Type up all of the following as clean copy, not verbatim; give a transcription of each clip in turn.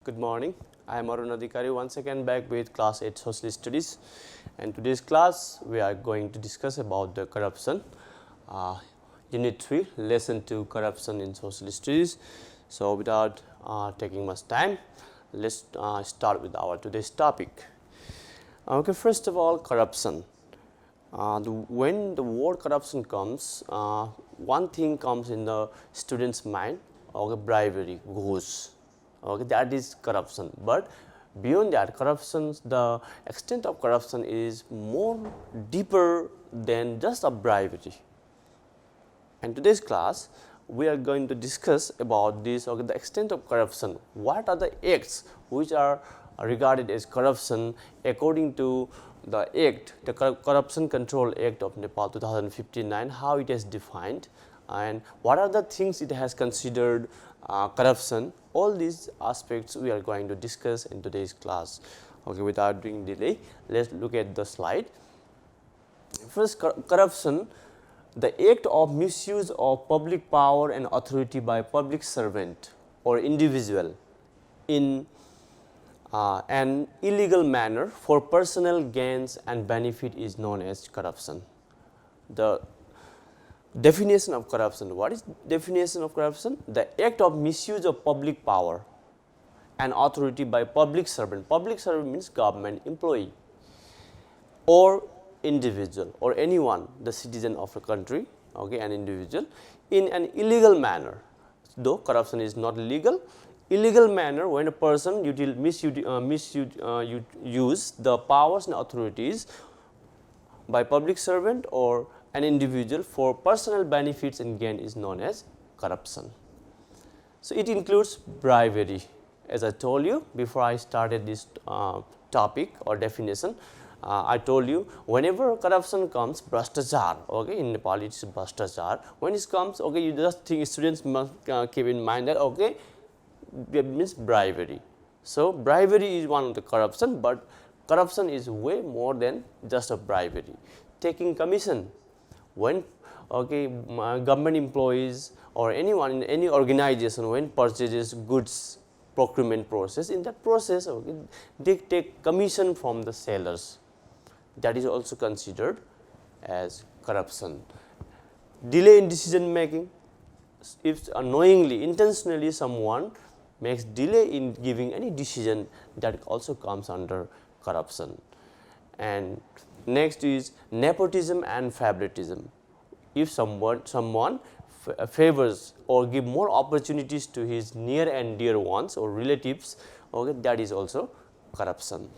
Good morning. I am Arun adhikari once again back with class 8 social studies, and today's class we are going to discuss about the corruption, unit 3 lesson 2 corruption in social studies. So without taking much time, let's start with our today's topic. Okay, first of all, corruption. When the word corruption comes, one thing comes in the student's mind. Okay, bribery, goes. Okay, that is corruption. But beyond that, corruption, the extent of corruption is more deeper than just a bribery. In today's class, we are going to discuss about this. Okay, the extent of corruption. What are the acts which are regarded as corruption according to the Act, the Corruption Control Act of Nepal 2059, how it is defined, and what are the things it has considered corruption. All these aspects we are going to discuss in today's class. Okay, without doing delay, let's look at the slide. First, corruption, the act of misuse of public power and authority by public servant or individual in an illegal manner for personal gains and benefit is known as corruption. The definition of corruption. What is definition of corruption? The act of misuse of public power and authority by public servant. Public servant means government employee or individual or anyone, the citizen of a country, okay, an individual, in an illegal manner. Though corruption is not legal, illegal manner when a person misuse the powers and authorities by public servant or an individual for personal benefits and gain is known as corruption. So it includes bribery. As I told you before I started this topic or definition, I told you whenever corruption comes, bhrashtachar, okay, in Nepal it is bhrashtachar. When it comes, okay, you just think students must keep in mind that, okay, it means bribery. So bribery is one of the corruption, but corruption is way more than just a bribery. Taking commission, when, okay, government employees or anyone in any organization when purchases goods procurement process, in that process, okay, they take commission from the sellers. That is also considered as corruption. Delay in decision making, if unknowingly, intentionally someone makes delay in giving any decision, that also comes under corruption. And next is nepotism and favoritism. If someone favors or give more opportunities to his near and dear ones or relatives, okay, that is also corruption.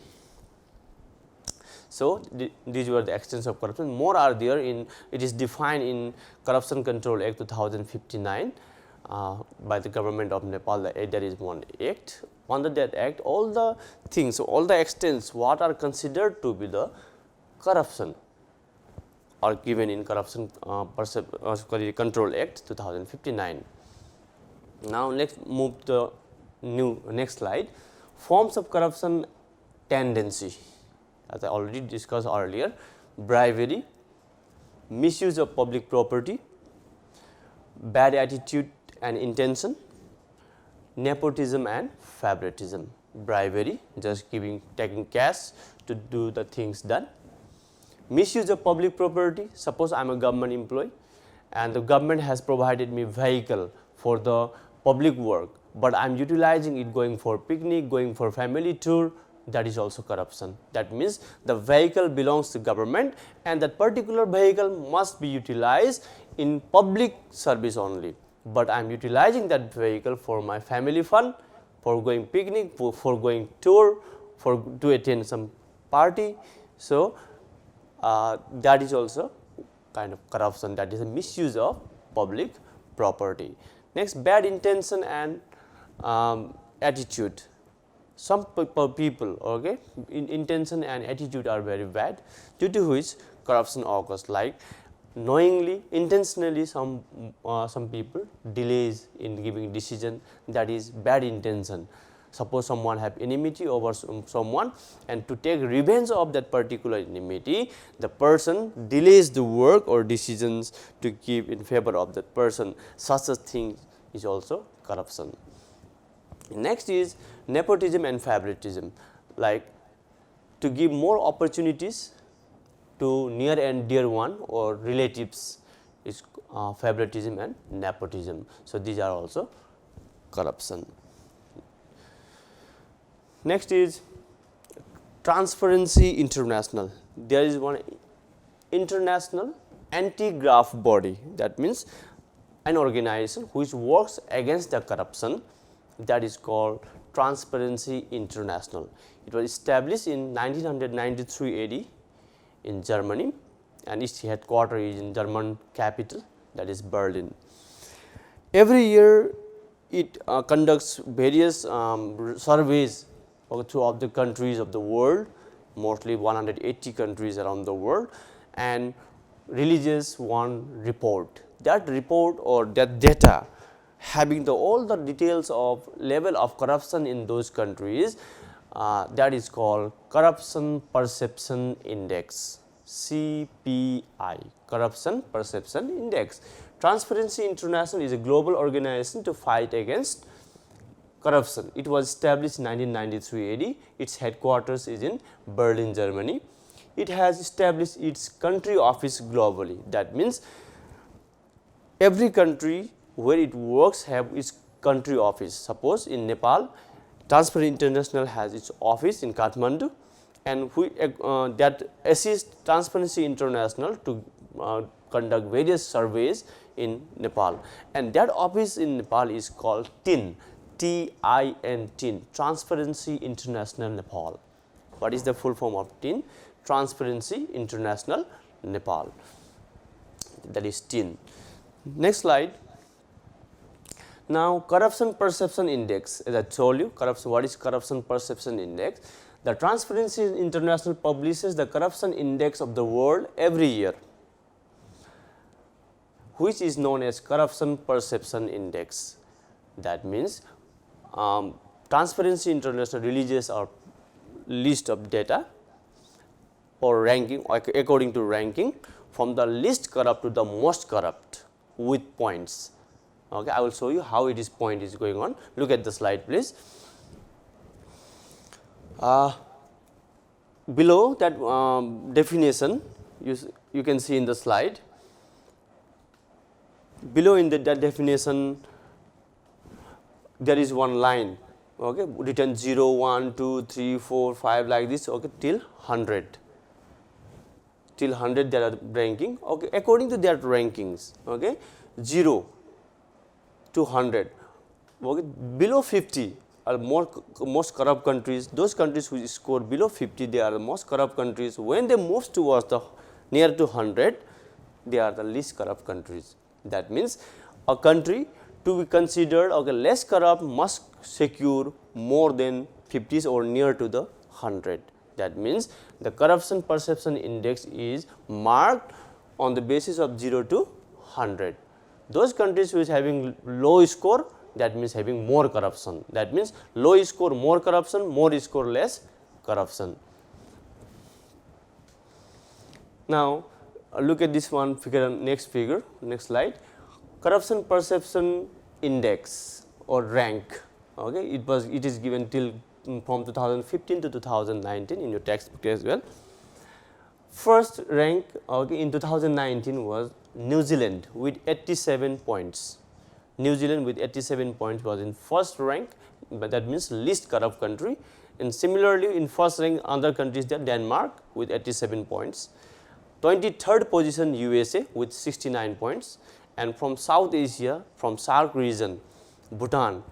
So these were the extents of corruption. More are there in, it is defined in Corruption Control Act 2059 by the government of Nepal. There is one act. Under that act, all the things, all the extents what are considered to be the corruption are given in Corruption Control Act 2059. Now let's move to the next slide. Forms of corruption tendency. As I already discussed earlier, bribery, misuse of public property, bad attitude and intention, nepotism and favoritism. Bribery, just taking cash to do the things done. Misuse of public property, suppose I am a government employee and the government has provided me vehicle for the public work, but I am utilizing it going for picnic, going for family tour, that is also corruption. That means the vehicle belongs to government and that particular vehicle must be utilized in public service only, but I am utilizing that vehicle for my family fun, for going picnic, for going tour, to attend some party. So that is also kind of corruption, that is a misuse of public property. Next, bad intention and attitude. Some people, okay, intention and attitude are very bad, due to which corruption occurs, like knowingly, intentionally some people delays in giving decision, that is bad intention. Suppose someone have enmity over someone, and to take revenge of that particular enmity, the person delays the work or decisions to give in favor of that person. Such a thing is also corruption. Next is nepotism and favoritism, like to give more opportunities to near and dear one or relatives is favoritism and nepotism. So, these are also corruption. Next is Transparency International. There is one international anti-graft body, that means an organization which works against the corruption, that is called Transparency International. It was established in 1993 AD in Germany, and its headquarters is in German capital, that is Berlin. Every year it conducts various surveys throughout the countries of the world, mostly 180 countries around the world, and releases one report. That report or that data having all the details of level of corruption in those countries, that is called Corruption Perception Index, CPI, Corruption Perception Index. Transparency International is a global organization to fight against corruption. It was established in 1993 AD. Its headquarters is in Berlin, Germany. It has established its country office globally. That means every country where it works have its country office. Suppose in Nepal, Transparency International has its office in Kathmandu, and that assists Transparency International to conduct various surveys in Nepal, and that office in Nepal is called TIN, TIN, Transparency International Nepal. What is the full form of TIN? Transparency International Nepal, that is TIN. Next slide. Now, Corruption Perception Index, as I told you, what is Corruption Perception Index? The Transparency International publishes the corruption index of the world every year, which is known as Corruption Perception Index. That means Transparency International releases a list of data or ranking according to ranking from the least corrupt to the most corrupt with points. Okay, I will show you how it is point is going on. Look at the slide, please. Below that definition, you can see in the slide. Below in that definition, there is one line, okay, written 0, 1, 2, 3, 4, 5 like this, okay, till 100. Till 100 there are ranking, okay, according to their rankings, okay, 0 to 100, okay, below 50 are most corrupt countries. Those countries which score below 50, they are the most corrupt countries. When they move towards the near to 100, they are the least corrupt countries. That means a country to be considered less corrupt must secure more than 50s or near to the 100. That means the Corruption Perception Index is marked on the basis of 0 to 100. Those countries which having low score, that means having more corruption. That means low score more corruption, more score less corruption. Now, look at this one figure, next slide. Corruption Perception Index or rank. Okay, it is given till from 2015 to 2019 in your textbook as well. First rank in 2019 was New Zealand with 87 points. New Zealand with 87 points was in first rank, but that means least corrupt country. And similarly, in first rank, other countries there, Denmark with 87 points. 23rd position USA with 69 points, and from South Asia, from SAARC region, Bhutan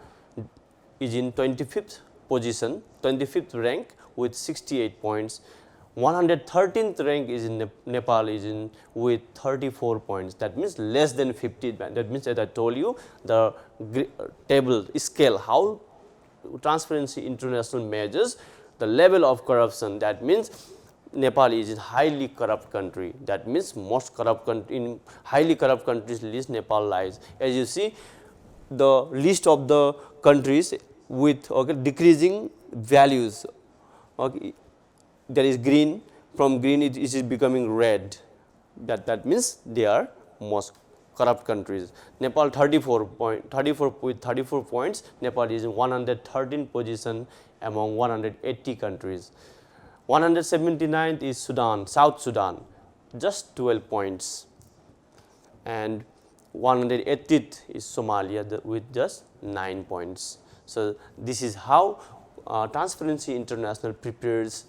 is in 25th position, 25th rank with 68 points. 113th rank is in Nepal is in with 34 points. That means less than 50. That means, as I told you, the table scale how Transparency International measures the level of corruption. That means Nepal is a highly corrupt country. That means most corrupt country, in highly corrupt countries list Nepal lies. As you see, the list of the countries with decreasing values. Okay, there is green. From green it is becoming red. That means they are most corrupt countries. Nepal 34 with 34 points. Nepal is in 113th position among 180 countries. 179th is Sudan, South Sudan, just 12 points. And 180th is Somalia with just 9 points. So this is how Transparency International prepares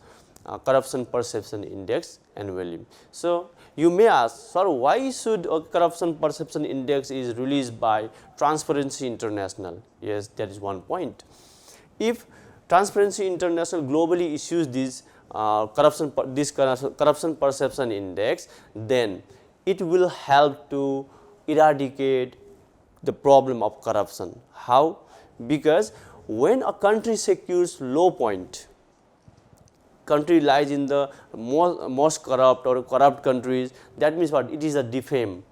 corruption perception index annually. So you may ask, sir, why should a corruption perception index is released by Transparency International? Yes, that is one point. If Transparency International globally issues this corruption perception index, then it will help to eradicate the problem of corruption. How? Because when a country secures low point, country lies in the most corrupt or corrupt countries, that means what? It is a defame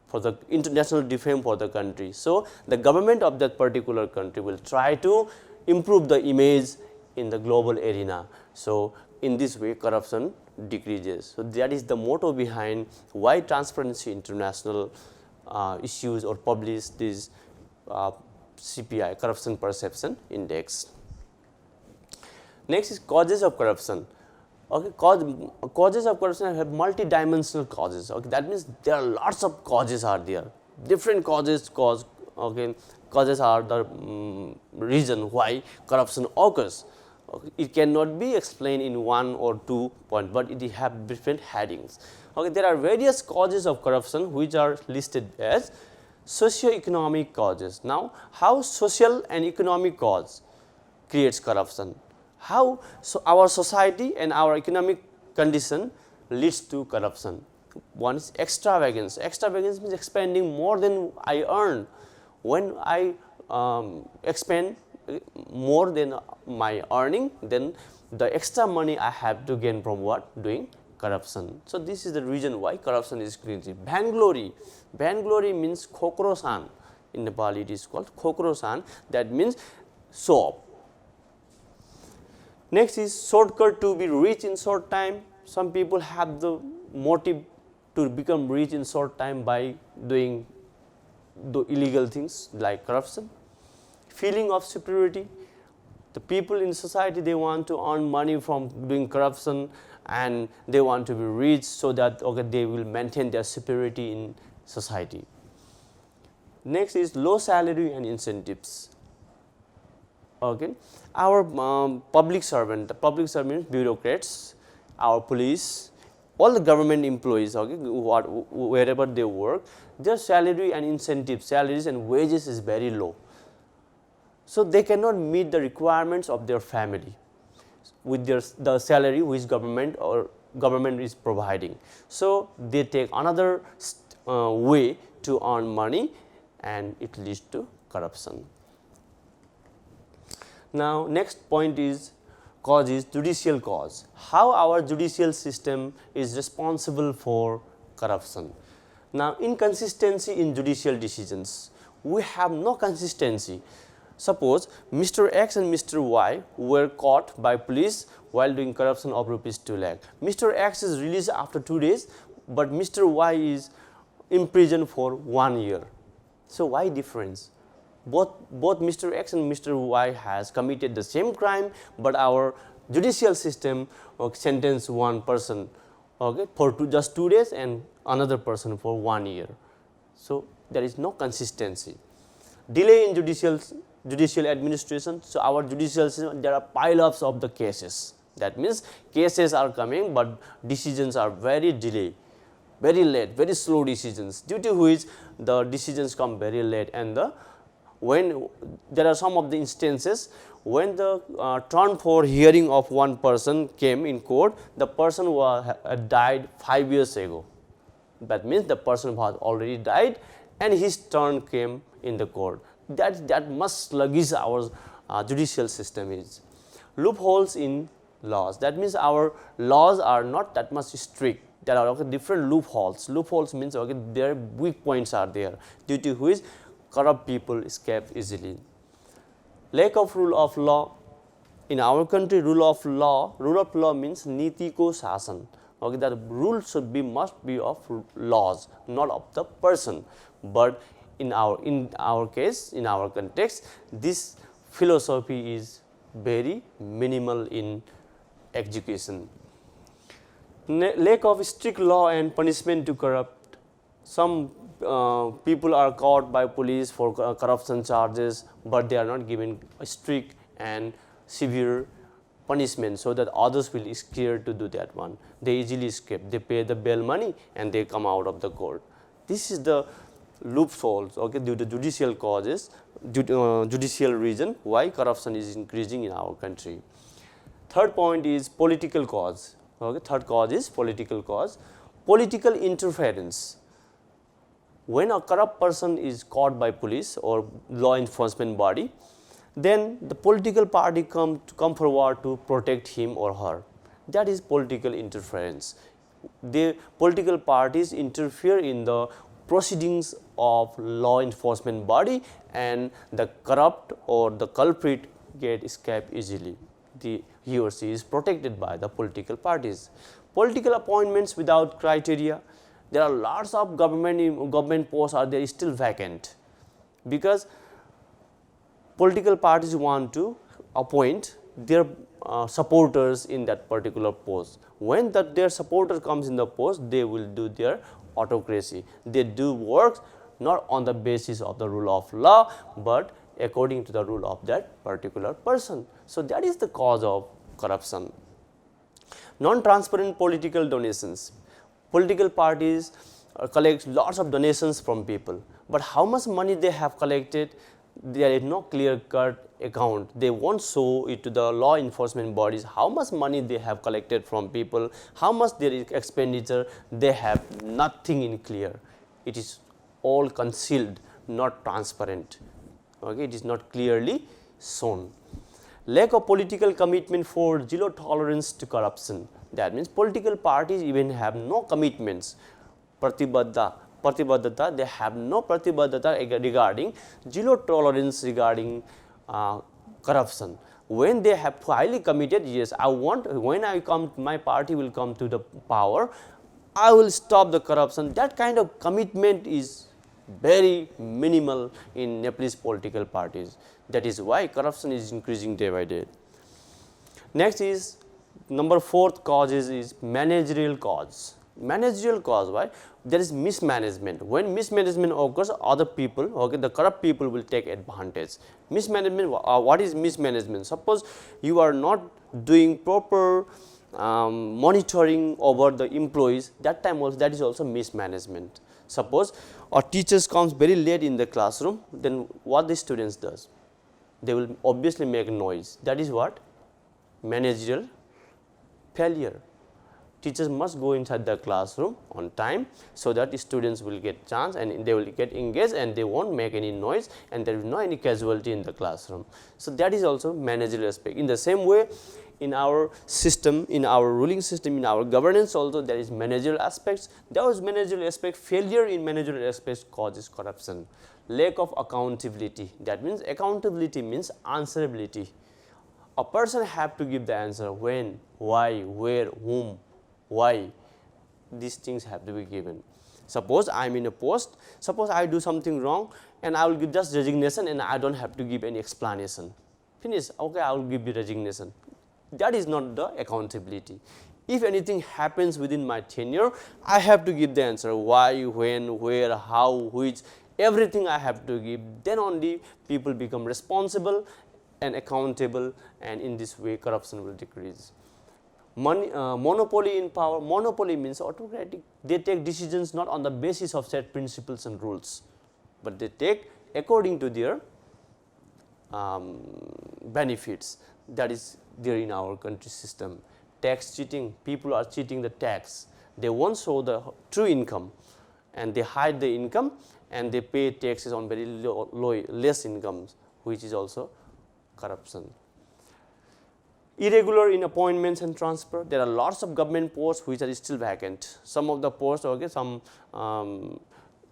for the international defame for the country. So the government of that particular country will try to improve the image in the global arena. So in this way corruption decreases. So that is the motto behind why Transparency International issues or publish this CPI, Corruption Perception Index. Next is causes of corruption. Okay, causes of corruption have multi-dimensional causes. Okay, that means there are lots of causes are there. Different causes causes are the reason why corruption occurs. Okay, it cannot be explained in 1 or 2 points, but it have different headings. Okay, there are various causes of corruption which are listed as socio-economic causes. Now, how social and economic cause creates corruption? How our society and our economic condition leads to corruption? One is extravagance. Extravagance means expending more than I earn. When I expend more than my earning, then the extra money I have to gain from what? Doing corruption. So this is the reason why corruption is increasing. Vainglory. Vainglory means khokrosan. In Nepal it is called khokrosan. That means show off. Next is shortcut to be rich in short time. Some people have the motive to become rich in short time by doing the illegal things like corruption. Feeling of superiority. The people in society, they want to earn money from doing corruption and they want to be rich so that they will maintain their superiority in society. Next is low salary and incentives. Okay, our public servant, bureaucrats, our police, all the government employees, wherever they work, their salary and incentives, salaries and wages is very low. So they cannot meet the requirements of their family with the salary which government is providing. So they take another way to earn money, and it leads to corruption. Now, next point is cause is judicial cause. How our judicial system is responsible for corruption. Now, inconsistency in judicial decisions. We have no consistency. Suppose Mr. X and Mr. Y were caught by police while doing corruption of ₹2 lakh. Mr. X is released after 2 days, but Mr. Y is imprisoned for 1 year. So why difference? Both Mr. X and Mr. Y has committed the same crime, but our judicial system sentenced one person for just 2 days and another person for 1 year. So there is no consistency. Delay in judicial administration. So our judicial system, there are pile-ups of the cases. That means cases are coming, but decisions are very delayed, very late, very slow decisions, due to which the decisions come very late. And when there are some of the instances when the turn for hearing of one person came in court, the person died 5 years ago. That means the person was already died and his turn came in the court. That much sluggish our judicial system is. Loopholes in laws. That means our laws are not that much strict. There are different loopholes. Loopholes means their weak points are there, due to which corrupt people escape easily. Lack of rule of law. In our country, rule of law means niti ko shasan. That rule must be of laws, not of the person. but in our case, in our context, this philosophy is very minimal in execution. Lack of strict law and punishment to corrupt. Some people are caught by police for corruption charges, but they are not given a strict and severe punishment so that others will be scared to do that one. They easily escape. They pay the bail money and they come out of the court. This is the loopholes, okay, due to judicial causes, judicial reason why corruption is increasing in our country. Third point is political cause. Okay, third cause is political cause. Political interference. When a corrupt person is caught by police or law enforcement body, then the political party come forward to protect him or her. That is political interference. The political parties interfere in the proceedings of law enforcement body, and the corrupt or the culprit get escape easily. He or she is protected by the political parties. Political appointments without criteria. There are lots of government posts are there still vacant, because political parties want to appoint their supporters in that particular post. When their supporter comes in the post, they will do their autocracy. They do work not on the basis of the rule of law, but according to the rule of that particular person. So that is the cause of corruption. Non-transparent political donations. Political parties collect lots of donations from people, but how much money they have collected, there is no clear-cut account. They won't show it to the law enforcement bodies how much money they have collected from people, how much their expenditure. They have nothing in clear. It is all concealed, not transparent. Okay, it is not clearly shown. Lack of political commitment for zero tolerance to corruption. That means political parties even have no commitments. Pratibadhata, they have no pratibadhata regarding zero tolerance regarding corruption. When they have highly committed, yes, when I come, my party will come to the power, I will stop the corruption. That kind of commitment is very minimal in Nepalese political parties. That is why corruption is increasing day by day. Next is number fourth cause is managerial cause. Managerial cause, why? There is mismanagement. When mismanagement occurs, other people, okay, the corrupt people will take advantage. Mismanagement, what is mismanagement? Suppose you are not doing proper monitoring over the employees, that time also, that is also mismanagement. Suppose a teacher comes very late in the classroom, then what the students does? They will obviously make noise. That is what? Managerial failure. Teachers must go inside the classroom on time so that students will get chance and they will get engaged and they won't make any noise and there will not any casualty in the classroom. So that is also managerial aspect. In the same way, in our system, in our ruling system, in our governance also there is managerial aspects. Those managerial aspects, failure in managerial aspects causes corruption. Lack of accountability. That means accountability means answerability. A person have to give the answer when, why, where, whom, why. These things have to be given. Suppose I am in a post, suppose I do something wrong and I will give just resignation and I don't have to give any explanation. Finish, okay, I will give you resignation. That is not the accountability. If anything happens within my tenure, I have to give the answer why, when, where, how, which, everything I have to give. Then only people become responsible and accountable, and in this way corruption will decrease. Monopoly in power. Monopoly means autocratic. They take decisions not on the basis of set principles and rules, but they take according to their benefits. That is there in our country system. Tax cheating. People are cheating the tax. They won't show the true income and they hide the income and they pay taxes on very less incomes, which is also corruption. Irregular in appointments and transfer. There are lots of government posts which are still vacant. Some of the posts, okay, some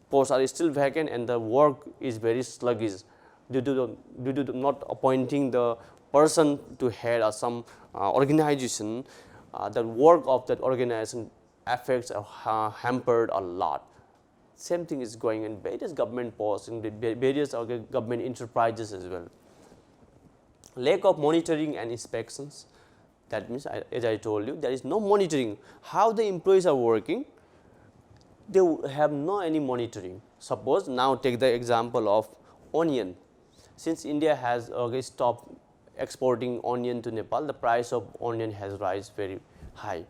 posts are still vacant and the work is very sluggish due to not appointing the person to head some organization. The work of that organization affects or hampered a lot. Same thing is going in various government posts, in various government enterprises as well. Lack of monitoring and inspections. That means, as I told you, there is no monitoring. How the employees are working, they have no any monitoring. Suppose now take the example of onion. Since India has stopped exporting onion to Nepal, the price of onion has rise very high.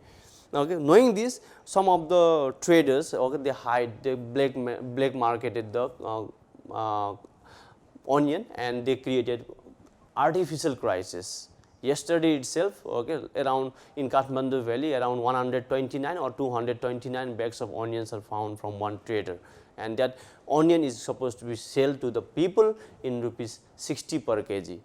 Knowing this, some of the traders they hide, they black marketed the onion, and they created artificial crisis. Yesterday itself, around in Kathmandu Valley, around 129 or 229 bags of onions are found from one trader, and that onion is supposed to be sold to the people in rupees 60 per kg.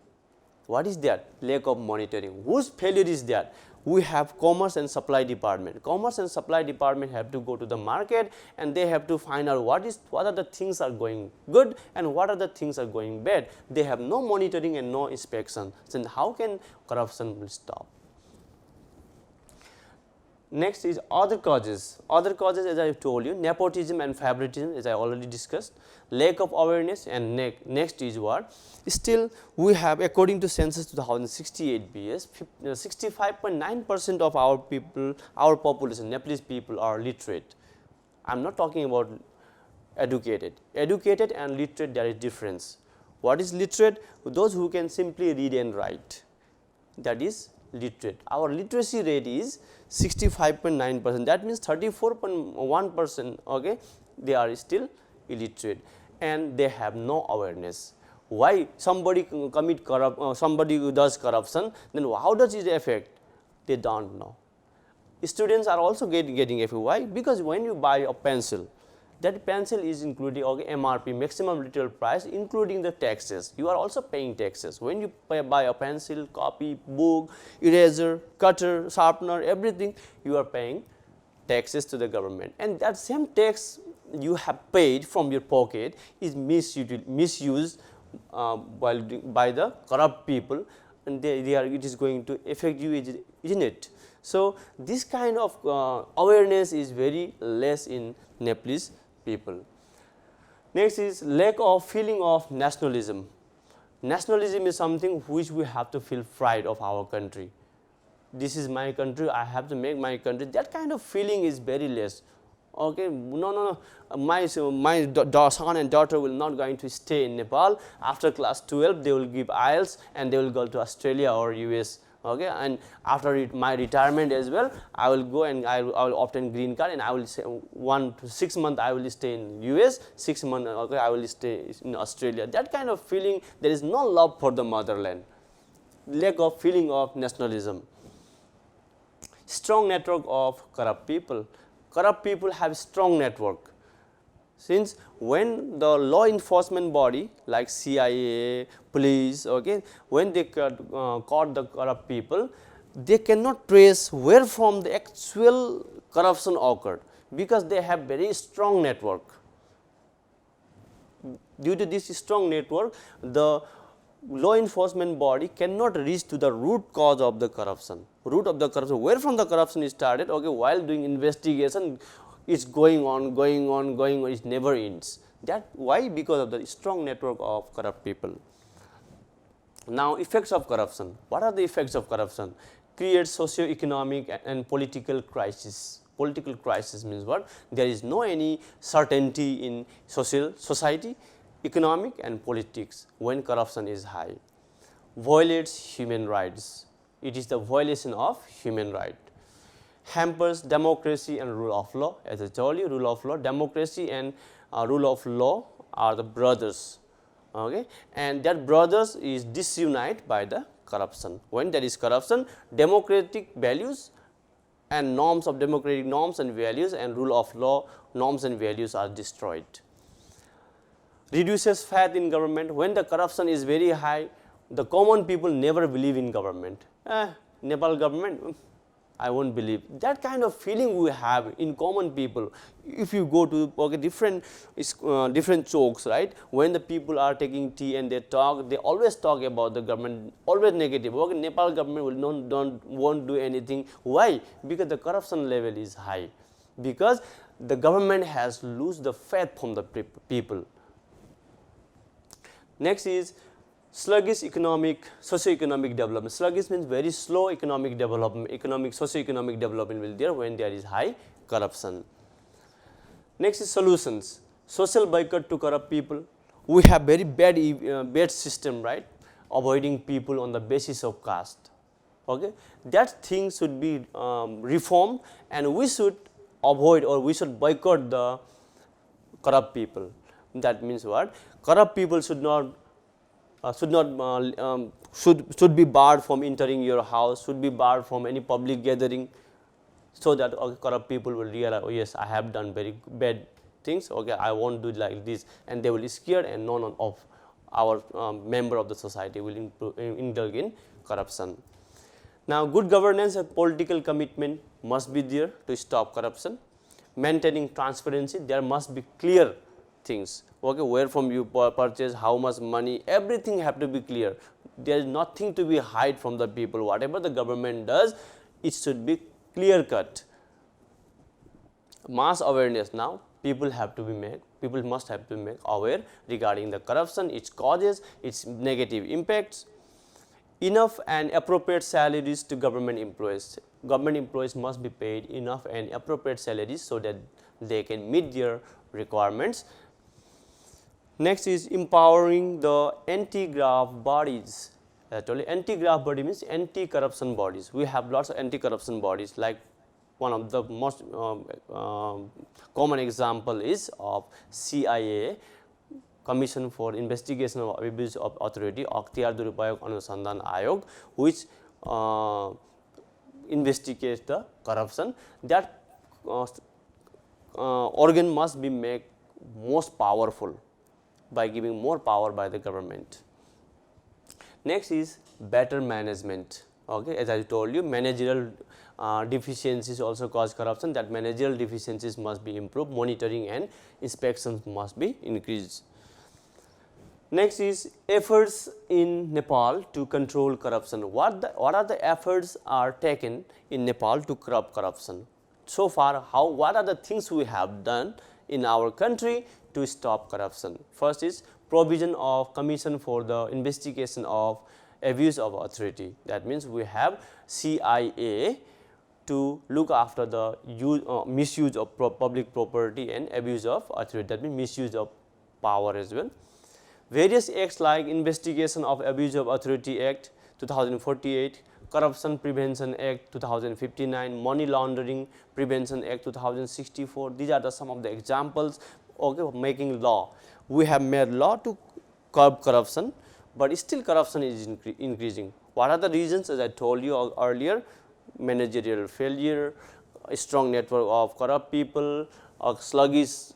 What is that? Lack of monitoring. Whose failure is that? We have Commerce and Supply Department. Commerce and Supply Department have to go to the market, and they have to find out what are the things are going good and what are the things are going bad. They have no monitoring and no inspection. Then how can corruption will stop? Next is other causes. Other causes, as I have told you, nepotism and favoritism, as I already discussed, lack of awareness, and next is what? Still, we have, according to census 2068 BS, 65.9% of our people, our population, Nepalese people are literate. I am not talking about educated. Educated and literate, there is difference. What is literate? Those who can simply read and write. That is literate. Our literacy rate is 65.9%. That means 34.1%, they are still illiterate, and they have no awareness. Why somebody somebody who does corruption, then how does it affect? They don't know. Students are also getting affected. Why? Because when you buy a pencil, that pencil is including MRP, maximum retail price, including the taxes. You are also paying taxes. When you buy a pencil, copy, book, eraser, cutter, sharpener, everything, you are paying taxes to the government. And that same tax you have paid from your pocket is misused by the corrupt people, and it is going to affect you, isn't it? So this kind of awareness is very less in Nepalese people. Next is lack of feeling of nationalism. Nationalism is something which we have to feel pride of our country. This is my country, I have to make my country. That kind of feeling is very less. No. My son and daughter will not going to stay in Nepal. After class 12, they will give IELTS and they will go to Australia or US. And after my retirement as well, I will go and I will obtain green card, and I will say 1 to 6 months I will stay in US, 6 months I will stay in Australia. That kind of feeling, there is no love for the motherland. Lack of feeling of nationalism. Strong network of corrupt people. Corrupt people have strong network. Since when the law enforcement body like CIA, police, when they caught the corrupt people, they cannot trace where from the actual corruption occurred, because they have very strong network. Due to this strong network, the law enforcement body cannot reach to the root cause of the corruption. Root of the corruption, where from the corruption is started, while doing investigation, it's going on, it never ends. That why? Because of the strong network of corrupt people. Now, effects of corruption. What are the effects of corruption? Creates socio-economic and political crisis. Political crisis means what? There is no any certainty in society, economic and politics when corruption is high. Violates human rights. It is the violation of human right. Hampers democracy and rule of law. As I told you, rule of law, democracy and rule of law are the brothers. And that brothers is disunited by the corruption. When there is corruption, democratic values and norms of democratic norms and values and rule of law norms and values are destroyed. Reduces faith in government. When the corruption is very high, the common people never believe in government. Nepal government, I won't believe. That kind of feeling we have in common people. If you go to different chokes, right? When the people are taking tea and they talk, they always talk about the government, always negative. Nepal government won't do anything. Why? Because the corruption level is high. because the government has lose the faith from the people. Next is sluggish socio-economic development. Sluggish means very slow economic development, socio-economic development will there when there is high corruption. Next is solutions. Social boycott to corrupt people. We have very bad system, right? Avoiding people on the basis of caste. Okay, that thing should be reformed, and we should avoid or we should boycott the corrupt people. That means what? Corrupt people should be barred from entering your house, should be barred from any public gathering, so that corrupt people will realize, oh yes, I have done very bad things, okay, I won't do like this, and they will be scared, and none of our member of the society will indulge in corruption. Now, good governance and political commitment must be there to stop corruption. Maintaining transparency, there must be clear things, okay, where from you purchase, how much money, everything have to be clear. There is nothing to be hide from the people. Whatever the government does, it should be clear cut. Mass awareness now, people must have to be made aware regarding the corruption, its causes, its negative impacts. Enough and appropriate salaries to government employees. Government employees must be paid enough and appropriate salaries so that they can meet their requirements. Next is empowering the anti-graft bodies. Actually, anti-graft body means anti-corruption bodies. We have lots of anti-corruption bodies, like one of the most common example is of CIA, Commission for Investigation of Abuse of Authority, Akhtiyar Durupayog Anusandhan Ayog, which investigates the corruption. That organ must be made most powerful by giving more power by the government. Next is better management. Okay, as I told you, managerial deficiencies also cause corruption. That managerial deficiencies must be improved. Monitoring and inspections must be increased. Next is efforts in Nepal to control corruption. What are the efforts are taken in Nepal to curb corruption? So far, what are the things we have done in our country to stop corruption? First is provision of commission for the investigation of abuse of authority. That means we have CIA to look after the misuse of public property and abuse of authority. That means misuse of power as well. Various acts like Investigation of Abuse of Authority Act 2048, Corruption Prevention Act 2059, Money Laundering Prevention Act 2064. These are some of the examples, okay, of making law. We have made law to curb corruption, but still corruption is increasing. What are the reasons? As I told you earlier, managerial failure, a strong network of corrupt people, sluggish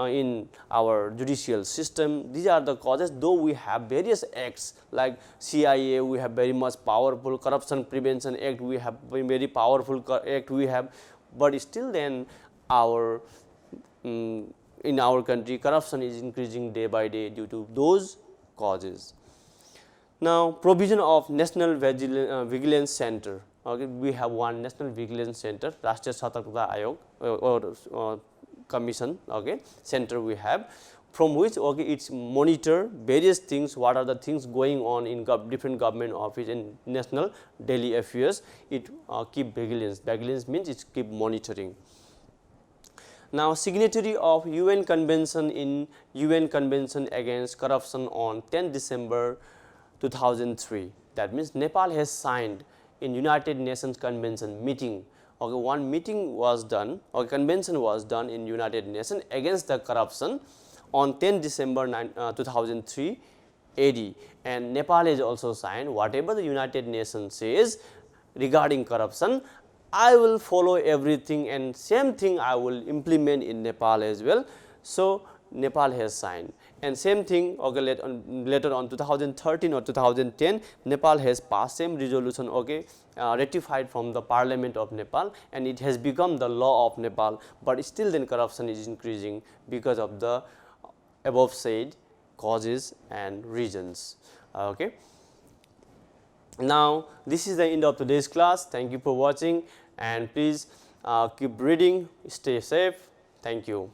in our judicial system. These are the causes. Though we have various acts like CIA, we have very much powerful. Corruption Prevention Act, we have very powerful act we have, but still then our in our country corruption is increasing day by day due to those causes. Now, provision of National Vigilance Center. Okay, we have one National Vigilance Center, Rashtriya Satarkta Ayog or Commission, okay, center we have, from which, okay, it's monitor various things, what are the things going on in different government office and national daily affairs. It keep vigilance. Vigilance means it keep monitoring. Now, signatory of UN Convention in UN Convention Against Corruption on 10 December 2003. That means Nepal has signed in United Nations Convention meeting. Okay, one meeting was done, or convention was done in United Nations against the corruption on 10 December 2003 AD, and Nepal has also signed. Whatever the United Nations says regarding corruption, I will follow everything, and same thing I will implement in Nepal as well. So, Nepal has signed, and same thing, okay, later on 2013 or 2010, Nepal has passed same resolution, okay, ratified from the Parliament of Nepal, and it has become the law of Nepal, but still then corruption is increasing because of the above said causes and reasons. Okay. Now, this is the end of today's class. Thank you for watching, and please Keep reading, stay safe. Thank you.